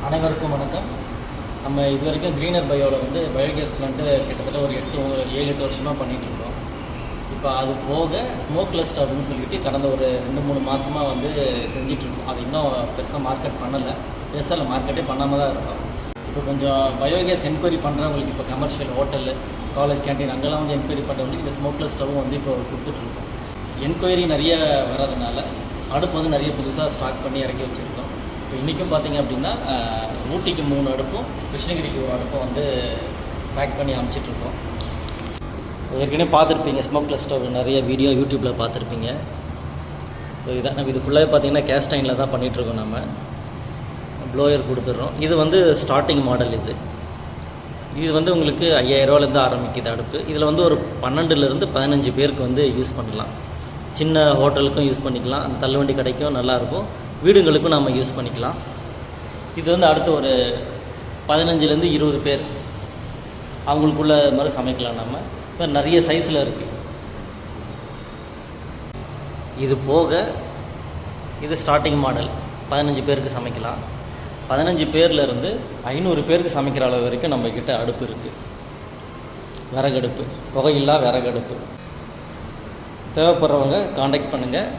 அனைவருக்கும் வணக்கம். நம்ம இது வரைக்கும் க்ரீனர் பயோவில் வந்து பயோகேஸ் பிளான்ட்டு கிட்டத்தட்ட ஒரு 7-8 வருஷமாக பண்ணிகிட்ருக்கோம். இப்போ அது போக ஸ்மோக்லெஸ் ஸ்டவ்னு சொல்லிட்டு கடந்த ஒரு 2-3 மாதமாக வந்து செஞ்சிட்ருக்கோம். அது இன்னும் பெருசாக மார்க்கெட் பண்ணலை, பெருசாக மார்க்கெட்டே பண்ணாமல் தான் இருக்கோம். இப்போ கொஞ்சம் பயோகேஸ் என்கொயரி பண்ணுறவங்களுக்கு, இப்போ கமர்ஷியல் ஹோட்டலு, காலேஜ் கேன்டீன் அங்கெல்லாம் வந்து என்கொயரி பண்ணுறவங்களுக்கு இந்த ஸ்மோக்லெஸ் ஸ்டவ்வும் வந்து இப்போ கொடுத்துட்ருக்கோம். என்கொயரி நிறைய வர்றதுனால அடுப்பு வந்து நிறைய புதுசாக ஸ்டாக் பண்ணி இறக்கி வச்சுருக்கோம். இப்போ இன்றைக்கும் பார்த்திங்க அப்படின்னா ஊட்டிக்கு 3 அடுப்பும் கிருஷ்ணகிரிக்கு 1 அடுப்பும் வந்து பேக் பண்ணி அனுப்பிச்சிட்ருக்கோம். ஏற்கனவே பார்த்துருப்பீங்க, ஸ்மோக்லெஸ் ஸ்டவ் நிறைய வீடியோ யூடியூப்பில் பார்த்துருப்பீங்க. ஸோ இதான் நம்ம இது ஃபுல்லாகவே பார்த்திங்கன்னா கேஸ்டைனில் தான் பண்ணிகிட்ருக்கோம். நம்ம ப்ளோயர் கொடுத்துட்றோம். இது வந்து ஸ்டார்டிங் மாடல். இது வந்து உங்களுக்கு 5000ரூவாலேருந்து ஆரம்பிக்குது அடுப்பு. இதில் வந்து ஒரு 12லேருந்து 15 பேருக்கு வந்து யூஸ் பண்ணலாம். சின்ன ஹோட்டலுக்கும் யூஸ் பண்ணிக்கலாம், அந்த தள்ளுவண்டி கடைக்கும் நல்லாயிருக்கும், வீடுங்களுக்கும் நம்ம யூஸ் பண்ணிக்கலாம். இது வந்து அடுத்து ஒரு 15லேருந்து 20 பேர் அவங்களுக்குள்ள மாதிரி சமைக்கலாம். நம்ம இப்போ நிறைய சைஸில் இருக்குது. இது போக இது ஸ்டார்டிங் மாடல், 15 பேருக்கு சமைக்கலாம். 15 பேர்லேருந்து 500 பேருக்கு சமைக்கிற அளவு வரைக்கும் நம்மக்கிட்ட அடுப்பு இருக்குது. விறகடுப்பு, புகையில்லா விறகடுப்பு. தேவைப்படுறவங்க காண்டாக்ட் பண்ணுங்கள்.